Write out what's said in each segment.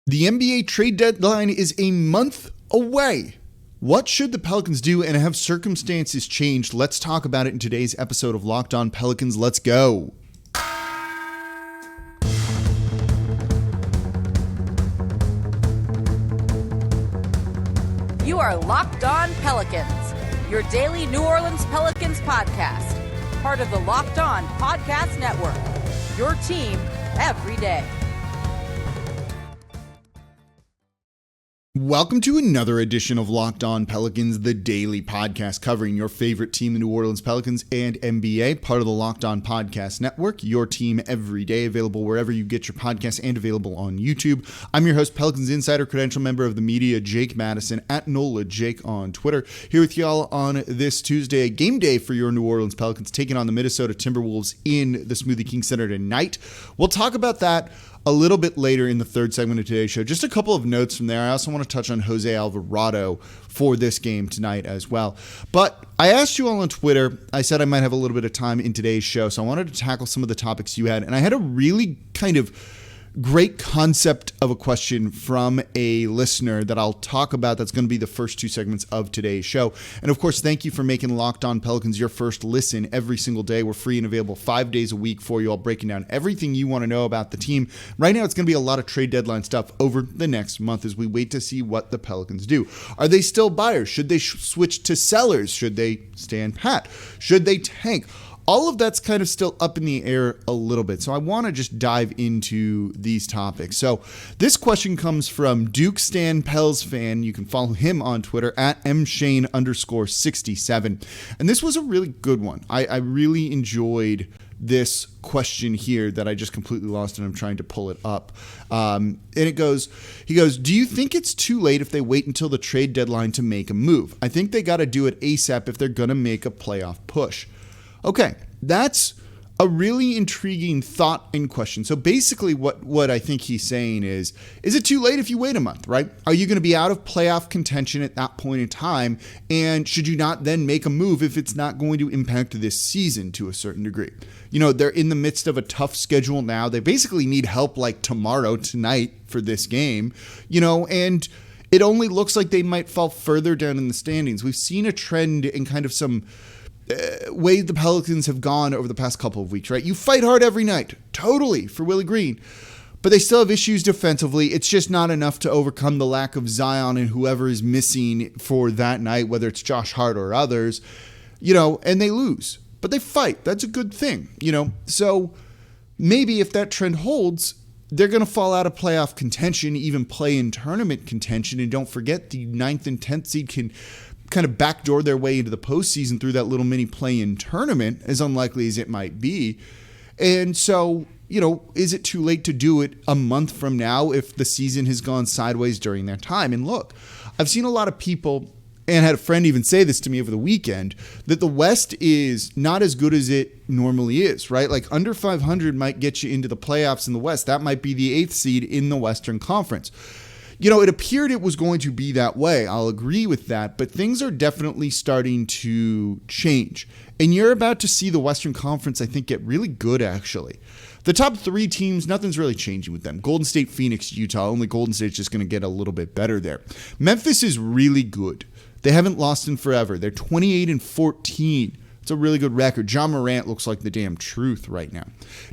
The NBA trade deadline is a month away. What should the Pelicans do, and have circumstances changed? Let's talk about it in today's episode of Locked On Pelicans. Let's go. You are Locked On Pelicans, your daily New Orleans Pelicans podcast, part of the Locked On Podcast Network, your team every day. Welcome to another edition of Locked On Pelicans, the daily podcast covering your favorite team, the New Orleans Pelicans and NBA, part of the Locked On Podcast Network, your team every day, available wherever you get your podcasts and available on YouTube. I'm your host, Pelicans Insider, credential member of the media, Jake Madison, at NOLA Jake on Twitter, here with y'all on this Tuesday, game day for your New Orleans Pelicans, taking on the Minnesota Timberwolves in the Smoothie King Center tonight. We'll talk about that a little bit later in the third segment of today's show. Just a couple of notes from there. I also want to touch on Jose Alvarado for this game tonight as well. But I asked you all on Twitter, I said I might have a little bit of time in today's show, so I wanted to tackle some of the topics you had. And I had a really kind of great concept of a question from a listener that I'll talk about. That's going to be the first two segments of today's show. And of course, thank you for making Locked On Pelicans your first listen every single day. We're free and available 5 days a week for you all, breaking down everything you want to know about the team. Right now, it's going to be a lot of trade deadline stuff over the next month as we wait to see what the Pelicans do. Are they still buyers? Should they switch to sellers? Should they stand pat? Should they tank? All of that's kind of still up in the air a little bit. So I want to just dive into these topics. So this question comes from Duke Stan Pels fan. You can follow him on Twitter at mshane_67. And this was a really good one. I really enjoyed this question here that I just completely lost and I'm trying to pull it up. And he goes, do you think it's too late if they wait until the trade deadline to make a move? I think they got to do it ASAP if they're going to make a playoff push. Okay, that's a really intriguing thought and question. So basically what I think he's saying is it too late if you wait a month, right? Are you going to be out of playoff contention at that point in time? And should you not then make a move if it's not going to impact this season to a certain degree? You know, they're in the midst of a tough schedule now. They basically need help like tomorrow, tonight for this game, you know, and it only looks like they might fall further down in the standings. We've seen a trend in kind of some way the Pelicans have gone over the past couple of weeks, right? You fight hard every night, totally, for Willie Green, but they still have issues defensively. It's just not enough to overcome the lack of Zion and whoever is missing for that night, whether it's Josh Hart or others, you know, and they lose, but they fight. That's a good thing, you know? So maybe if that trend holds, they're going to fall out of playoff contention, even play in tournament contention. And don't forget, the 9th and 10th seed can kind of backdoor their way into the postseason through that little mini play-in tournament, as unlikely as it might be. And so, you know, is it too late to do it a month from now if the season has gone sideways during that time? And look, I've seen a lot of people, and had a friend even say this to me over the weekend, that the West is not as good as it normally is, right? Like under 500 might get you into the playoffs in the West. That might be the 8th seed in the Western Conference. You know, it appeared it was going to be that way. I'll agree with that, but things are definitely starting to change. And you're about to see the Western Conference, I think, get really good, actually. The top 3 teams, nothing's really changing with them. Golden State, Phoenix, Utah. Only Golden State's just going to get a little bit better there. Memphis is really good. They haven't lost in forever. They're 28-14. It's a really good record. John Morant looks like the damn truth right now.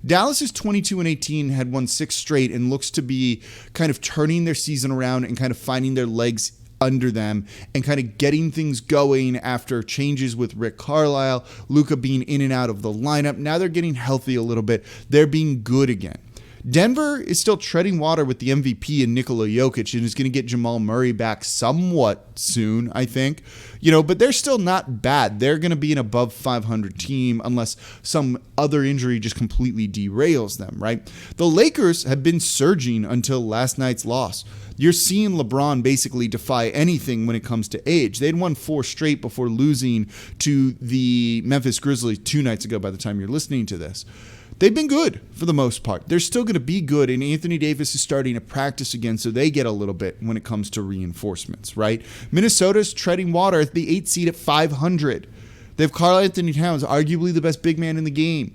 Dallas is 22-18, had won 6 straight, and looks to be kind of turning their season around and kind of finding their legs under them and kind of getting things going after changes with Rick Carlisle, Luka being in and out of the lineup. Now they're getting healthy a little bit. They're being good again. Denver is still treading water with the MVP and Nikola Jokic and is going to get Jamal Murray back somewhat soon, I think. You know, but they're still not bad. They're going to be an above 500 team unless some other injury just completely derails them, right? The Lakers have been surging until last night's loss. You're seeing LeBron basically defy anything when it comes to age. They'd won 4 straight before losing to the Memphis Grizzlies 2 nights ago by the time you're listening to this. They've been good for the most part. They're still going to be good, and Anthony Davis is starting to practice again, so they get a little bit when it comes to reinforcements, right? Minnesota's treading water at the 8th seed at 500. They have Karl Anthony Towns, arguably the best big man in the game.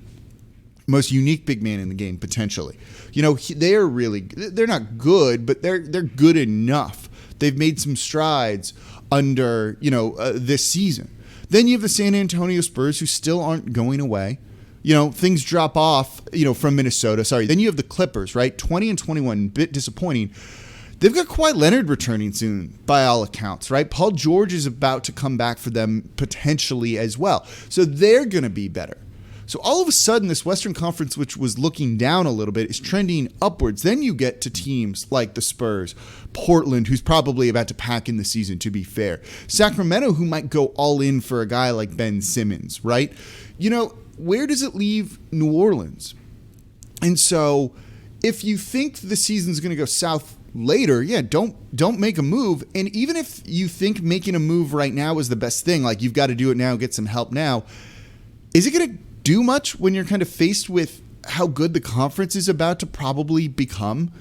most unique big man in the game, potentially. They're not good, but they're good enough. They've made some strides under, this season. Then you have the San Antonio Spurs, who still aren't going away. Things drop off, from Minnesota. Sorry. Then you have the Clippers, right? 20-21, a bit disappointing. They've got Kawhi Leonard returning soon, by all accounts, right? Paul George is about to come back for them potentially as well. So they're going to be better. So all of a sudden, this Western Conference, which was looking down a little bit, is trending upwards. Then you get to teams like the Spurs, Portland, who's probably about to pack in the season, to be fair. Sacramento, who might go all in for a guy like Ben Simmons, right? Where does it leave New Orleans? And so if you think the season's going to go south later, don't make a move. And even if you think making a move right now is the best thing, like you've got to do it now, get some help now, is it going to do much when you're kind of faced with how good the conference is about to probably become?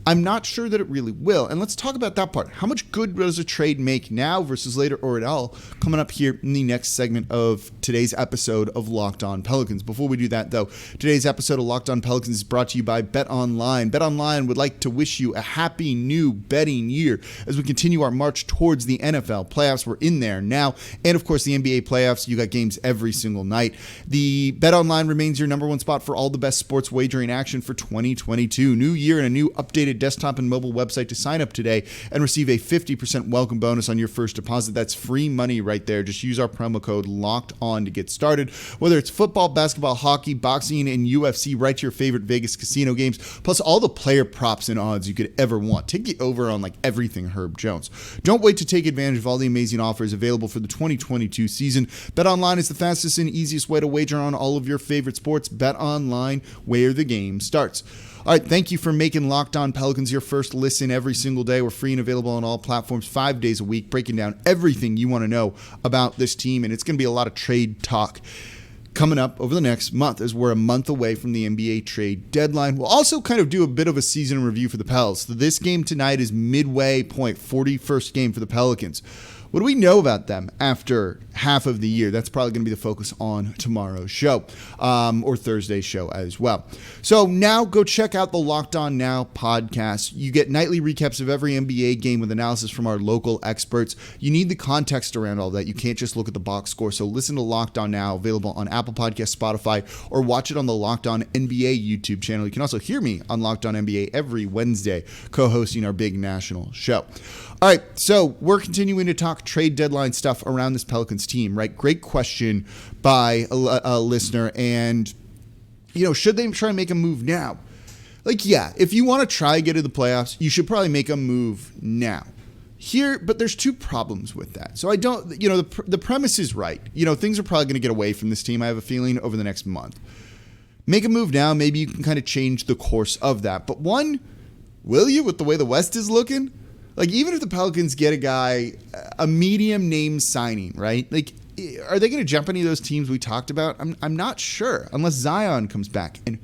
I'm not sure that it really will. And let's talk about that part. How much good does a trade make now versus later, or at all, coming up here in the next segment of today's episode of Locked On Pelicans. Before we do that, though, today's episode of Locked On Pelicans is brought to you by BetOnline. BetOnline would like to wish you a happy new betting year as we continue our march towards the NFL playoffs. We're in there now. And, of course, the NBA playoffs. You got games every single night. The BetOnline remains your number one spot for all the best sports wagering action for 2022. New year and a new updated desktop and mobile website to sign up today and receive a 50% welcome bonus on your first deposit. That's free money right there. Just use our promo code LOCKEDON to get started. Whether it's football, basketball, hockey, boxing, and UFC, right to your favorite Vegas casino games, plus all the player props and odds you could ever want. Take the over on everything Herb Jones. Don't wait to take advantage of all the amazing offers available for the 2022 season. BetOnline is the fastest and easiest way to wager on all of your favorite sports. BetOnline, where the game starts. All right, thank you for making Locked On Pelicans your first listen every single day. We're free and available on all platforms 5 days a week, breaking down everything you want to know about this team. And it's going to be a lot of trade talk coming up over the next month, as we're a month away from the NBA trade deadline. We'll also kind of do a bit of a season review for the Pels. So this game tonight is midway point, 41st game for the Pelicans. What do we know about them after half of the year? That's probably going to be the focus on tomorrow's show, or Thursday's show as well. So now go check out the Locked On Now podcast. You get nightly recaps of every NBA game with analysis from our local experts. You need the context around all that. You can't just look at the box score. So listen to Locked On Now, available on Apple Podcasts, Spotify, or watch it on the Locked On NBA YouTube channel. You can also hear me on Locked On NBA every Wednesday, co-hosting our big national show. All right, so we're continuing to talk trade deadline stuff around this Pelicans team, right? Great question by a listener. And, should they try and make a move now? If you want to try and get to the playoffs, you should probably make a move now. But there's two problems with that. So the premise is right. Things are probably going to get away from this team, I have a feeling, over the next month. Make a move now. Maybe you can kind of change the course of that. But one, will you, with the way the West is looking? Even if the Pelicans get a guy, a medium name signing, right? Are they going to jump any of those teams we talked about? I'm not sure, unless Zion comes back. And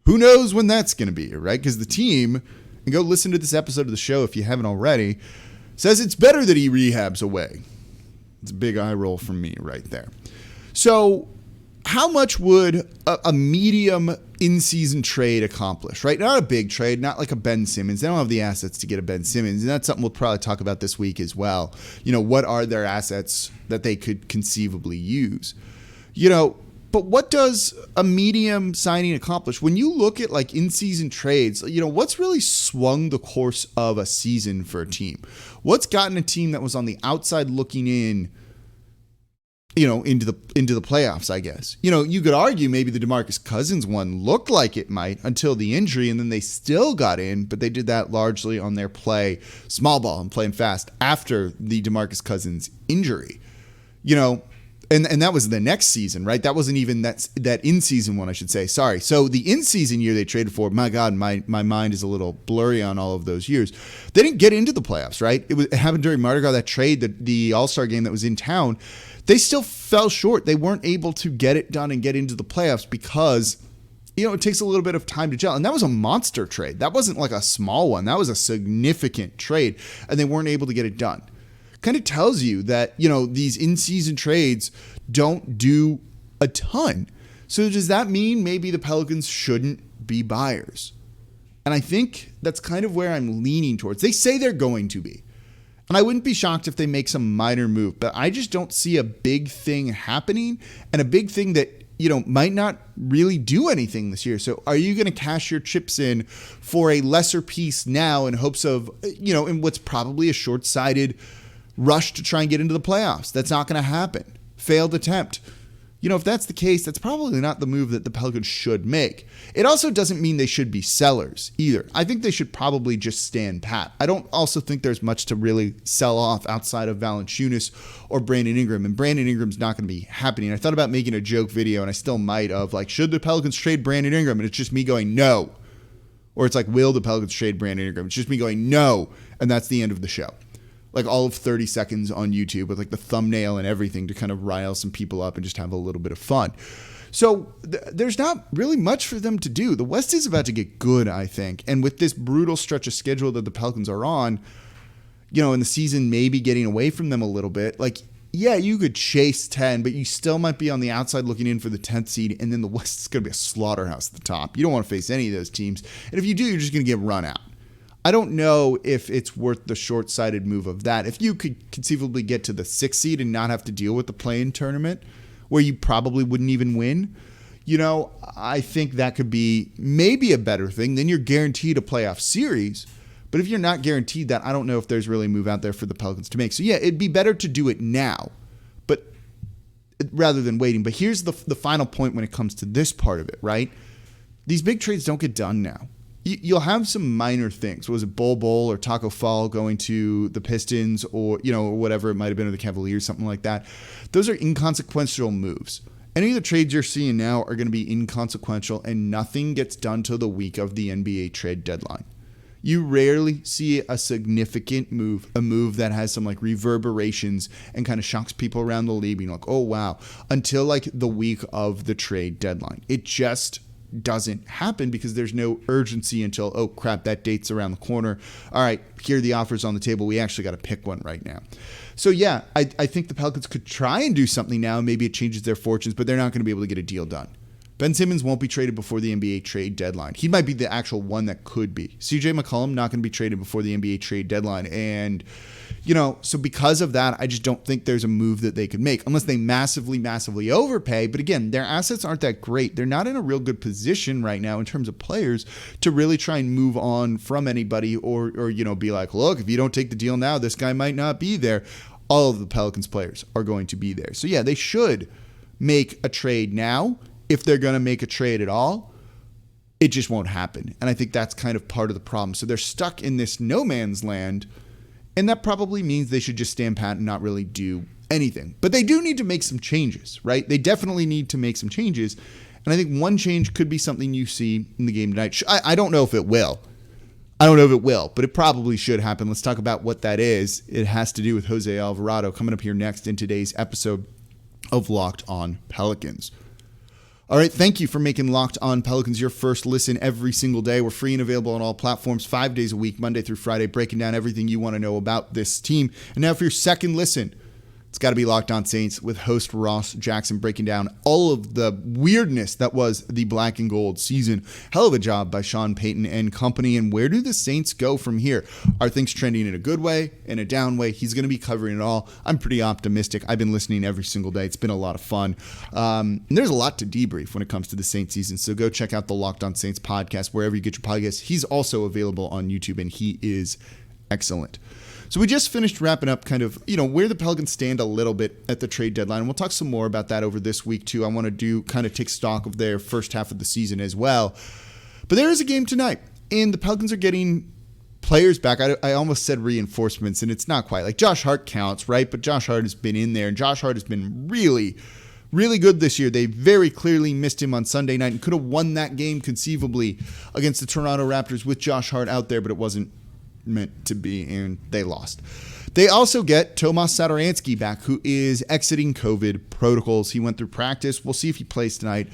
who knows when that's going to be, right? Because the team, and go listen to this episode of the show if you haven't already, says it's better that he rehabs away. It's a big eye roll from me right there. So how much would a medium in-season trade accomplish, right? Not a big trade, not like a Ben Simmons. They don't have the assets to get a Ben Simmons, and that's something we'll probably talk about this week as well. What are their assets that they could conceivably use? But what does a medium signing accomplish? When you look at in-season trades, what's really swung the course of a season for a team? What's gotten a team that was on the outside looking in, into the playoffs, I guess. You could argue maybe the DeMarcus Cousins one looked like it might until the injury, and then they still got in, but they did that largely on their play small ball and playing fast after the DeMarcus Cousins injury. And that was the next season, right? That wasn't even that in-season one, I should say. Sorry. So the in-season year they traded for, my God, my mind is a little blurry on all of those years. They didn't get into the playoffs, right? It happened during Mardi Gras, that trade, the All-Star game that was in town. They still fell short. They weren't able to get it done and get into the playoffs because, it takes a little bit of time to gel. And that was a monster trade. That wasn't like a small one. That was a significant trade, and they weren't able to get it done. Kind of tells you that, these in-season trades don't do a ton. So does that mean maybe the Pelicans shouldn't be buyers? And I think that's kind of where I'm leaning towards. They say they're going to be. And I wouldn't be shocked if they make some minor move, but I just don't see a big thing happening, and a big thing that, might not really do anything this year. So are you going to cash your chips in for a lesser piece now in hopes of, in what's probably a short-sighted rush to try and get into the playoffs? That's not going to happen. Failed attempt. If that's the case, that's probably not the move that the Pelicans should make. It also doesn't mean they should be sellers either. I think they should probably just stand pat. I don't also think there's much to really sell off outside of Valanciunas or Brandon Ingram, and Brandon Ingram's not going to be happening. I thought about making a joke video, and I still might, of should the Pelicans trade Brandon Ingram? And it's just me going, no. Or it's will the Pelicans trade Brandon Ingram? It's just me going, no. And that's the end of the show. All of 30 seconds on YouTube with the thumbnail and everything to kind of rile some people up and just have a little bit of fun. So there's not really much for them to do. The West is about to get good, I think. And with this brutal stretch of schedule that the Pelicans are on, and the season maybe getting away from them a little bit, yeah, you could chase 10, but you still might be on the outside looking in for the 10th seed. And then the West is going to be a slaughterhouse at the top. You don't want to face any of those teams. And if you do, you're just going to get run out. I don't know if it's worth the short-sighted move of that. If you could conceivably get to the 6th seed and not have to deal with the play-in tournament, where you probably wouldn't even win, I think that could be maybe a better thing. Then you're guaranteed a playoff series. But if you're not guaranteed that, I don't know if there's really a move out there for the Pelicans to make. So yeah, it'd be better to do it now, but rather than waiting. But here's the final point when it comes to this part of it, right? These big trades don't get done now. You'll have some minor things. Was it Bol or Taco Fall going to the Pistons or, or whatever it might have been, or the Cavaliers, something like that. Those are inconsequential moves. Any of the trades you're seeing now are going to be inconsequential, and nothing gets done till the week of the NBA trade deadline. You rarely see a significant move, a move that has some reverberations and kind of shocks people around the league, being oh, wow, until the week of the trade deadline. It just doesn't happen because there's no urgency until, oh crap, that date's around the corner. All right, here are the offers on the table. We actually got to pick one right now. So yeah, I think the Pelicans could try and do something now. Maybe it changes their fortunes, but they're not going to be able to get a deal done. Ben Simmons won't be traded before the NBA trade deadline. He might be the actual one that could be. CJ McCollum not going to be traded before the NBA trade deadline. And, so because of that, I just don't think there's a move that they could make unless they massively, massively overpay. But again, their assets aren't that great. They're not in a real good position right now in terms of players to really try and move on from anybody or be look, if you don't take the deal now, this guy might not be there. All of the Pelicans players are going to be there. So yeah, they should make a trade now. If they're going to make a trade at all, it just won't happen. And I think that's kind of part of the problem. So they're stuck in this no man's land, and that probably means they should just stand pat and not really do anything. But they do need to make some changes, right? They definitely need to make some changes. And I think one change could be something you see in the game tonight. I don't know if it will. But it probably should happen. Let's talk about what that is. It has to do with Jose Alvarado coming up here next in today's episode of Locked On Pelicans. All right, thank you for making Locked On Pelicans your first listen every single day. We're free and available on all platforms 5 days a week, Monday through Friday, breaking down everything you want to know about this team. And now for your second listen, it's got to be Locked On Saints with host Ross Jackson breaking down all of the weirdness that was the black and gold season. Hell of a job by Sean Payton and company. And where do the Saints go from here? Are things trending in a good way, in a down way? He's going to be covering it all. I'm pretty optimistic. I've been listening every single day. It's been a lot of fun. And there's a lot to debrief when it comes to the Saints season. So go check out the Locked On Saints podcast, wherever you get your podcasts. He's also available on YouTube, and he is excellent. So we just finished wrapping up kind of, where the Pelicans stand a little bit at the trade deadline. And we'll talk some more about that over this week, too. I want to take stock of their first half of the season as well. But there is a game tonight, and the Pelicans are getting players back. I almost said reinforcements, and it's not quite. Josh Hart counts, right? But Josh Hart has been in there, and Josh Hart has been really, really good this year. They very clearly missed him on Sunday night and could have won that game conceivably against the Toronto Raptors with Josh Hart out there, but it wasn't meant to be, and they lost. They also get Tomas Satoransky back, who is exiting COVID protocols. He went through practice. We'll see if he plays tonight.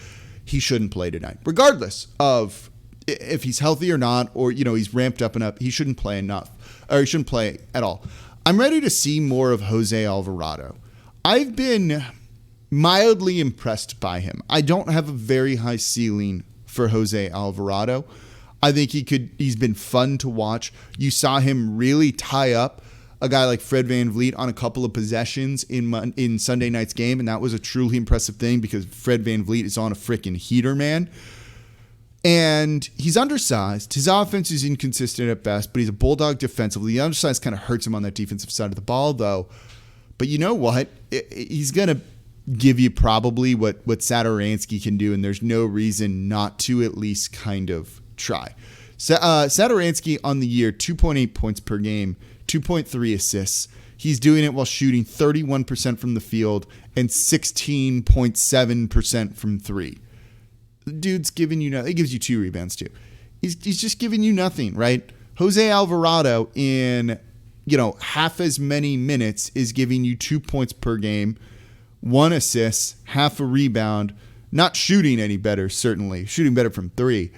He shouldn't play tonight, regardless of if he's healthy or not, or he's ramped up and up. He shouldn't play enough, or he shouldn't play at all. I'm ready to see more of Jose Alvarado. I've been mildly impressed by him. I don't have a very high ceiling for Jose Alvarado. I think he's been fun to watch. You saw him really tie up a guy like Fred VanVleet on a couple of possessions in Sunday night's game, and that was a truly impressive thing because Fred VanVleet is on a freaking heater, man. And he's undersized. His offense is inconsistent at best, but he's a bulldog defensively. The undersize kind of hurts him on that defensive side of the ball, though. But you know what? He's going to give you probably what Satoransky can do, and there's no reason not to at least kind of try. Satoransky on the year, 2.8 points per game, 2.3 assists. He's doing it while shooting 31% from the field and 16.7% from three. The dude's giving you nothing. He gives you 2 rebounds too. He's just giving you nothing, right? Jose Alvarado in half as many minutes is giving you 2 points per game, 1 assist, half a rebound, not shooting any better, certainly. Shooting better from 3.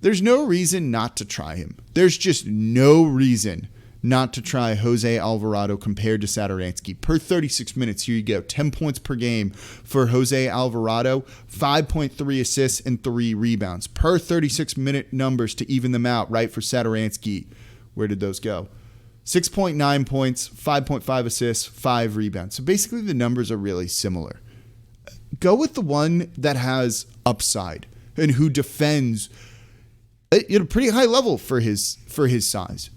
There's no reason not to try him. There's just no reason not to try Jose Alvarado compared to Satoransky. Per 36 minutes, here you go. 10 points per game for Jose Alvarado, 5.3 assists and 3 rebounds. Per 36-minute numbers to even them out, right, for Satoransky. Where did those go? 6.9 points, 5.5 assists, 5 rebounds. So basically the numbers are really similar. Go with the one that has upside and who defends at a pretty high level for his size.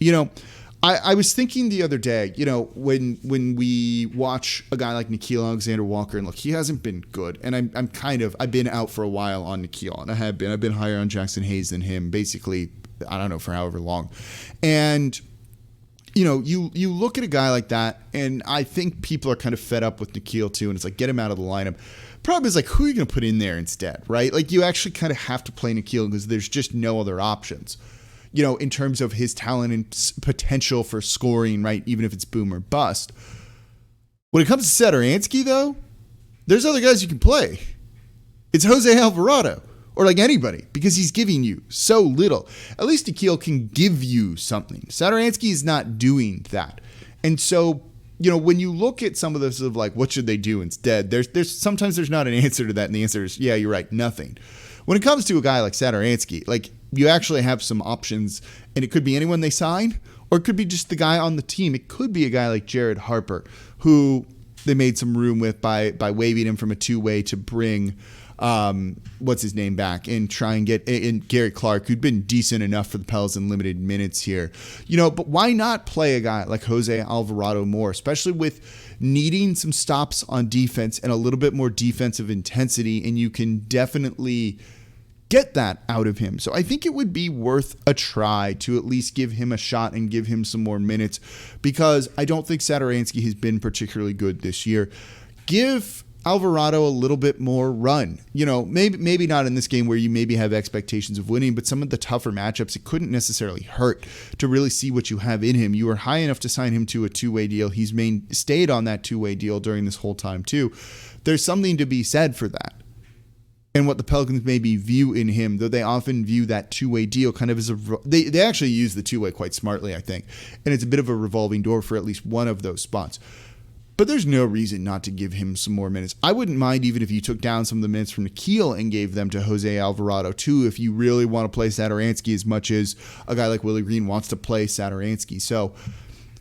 I was thinking the other day, when we watch a guy like Nickeil Alexander-Walker, and look, he hasn't been good, and I've been out for a while on Nickeil, and I've been higher on Jackson Hayes than him, basically, I don't know, for however long. And you look at a guy like that, and I think people are kind of fed up with Nickeil too, and it's like, get him out of the lineup. Problem is, like, who are you going to put in there instead, right? Like, you actually kind of have to play Nickeil because there's just no other options, in terms of his talent and potential for scoring, right, even if it's boom or bust. When it comes to Satoransky, though, there's other guys you can play. It's Jose Alvarado. Or like anybody, because he's giving you so little. At least Nickeil can give you something. Satoransky is not doing that. And so, when you look at some of this of like, what should they do instead? There's sometimes there's not an answer to that, and the answer is, yeah, you're right, nothing. When it comes to a guy like Satoransky, like, you actually have some options, and it could be anyone they sign, or it could be just the guy on the team. It could be a guy like Jared Harper, who they made some room with by waiving him from a 2-way to bring what's his name back and try and get in Gary Clark, who'd been decent enough for the Pels in limited minutes here. But why not play a guy like Jose Alvarado more, especially with needing some stops on defense and a little bit more defensive intensity, and you can definitely get that out of him. So I think it would be worth a try to at least give him a shot and give him some more minutes, because I don't think Satoransky has been particularly good this year. Give Alvarado a little bit more run. Maybe not in this game where you maybe have expectations of winning, but some of the tougher matchups, it couldn't necessarily hurt to really see what you have in him. You were high enough to sign him to a 2-way deal. He's stayed on that 2-way deal during this whole time too. There's something to be said for that. And what the Pelicans maybe view in him, though they often view that 2-way deal kind of as they actually use the 2-way quite smartly, I think. And it's a bit of a revolving door for at least one of those spots. But there's no reason not to give him some more minutes. I wouldn't mind even if you took down some of the minutes from Nickeil and gave them to Jose Alvarado too, if you really want to play Satoransky as much as a guy like Willie Green wants to play Satoransky. So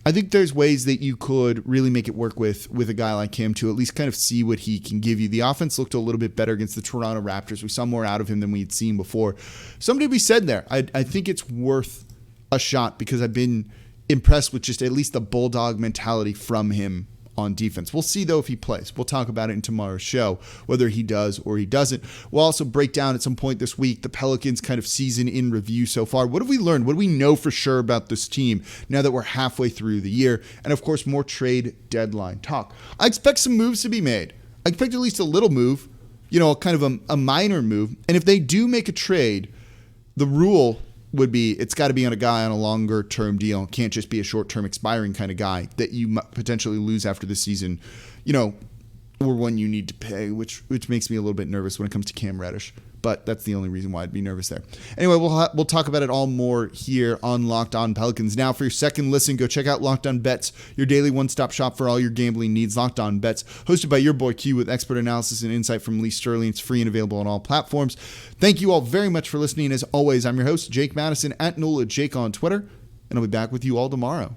I think there's ways that you could really make it work with a guy like him to at least kind of see what he can give you. The offense looked a little bit better against the Toronto Raptors. We saw more out of him than we'd seen before. Something to be said there. I think it's worth a shot because I've been impressed with just at least the bulldog mentality from him on defense. We'll see, though, if he plays. We'll talk about it in tomorrow's show, whether he does or he doesn't. We'll also break down at some point this week the Pelicans' kind of season in review so far. What have we learned? What do we know for sure about this team now that we're halfway through the year? And, of course, more trade deadline talk. I expect some moves to be made. I expect at least a little move, kind of a minor move. And if they do make a trade, the rule would be it's got to be on a guy on a longer term deal. It can't just be a short term expiring kind of guy that you potentially lose after the season, or one you need to pay, which makes me a little bit nervous when it comes to Cam Reddish. But that's the only reason why I'd be nervous there. Anyway, we'll talk about it all more here on Locked On Pelicans. Now, for your second listen, go check out Locked On Bets, your daily one-stop shop for all your gambling needs. Locked On Bets, hosted by your boy Q with expert analysis and insight from Lee Sterling. It's free and available on all platforms. Thank you all very much for listening. As always, I'm your host, Jake Madison, at NOLA Jake on Twitter, and I'll be back with you all tomorrow.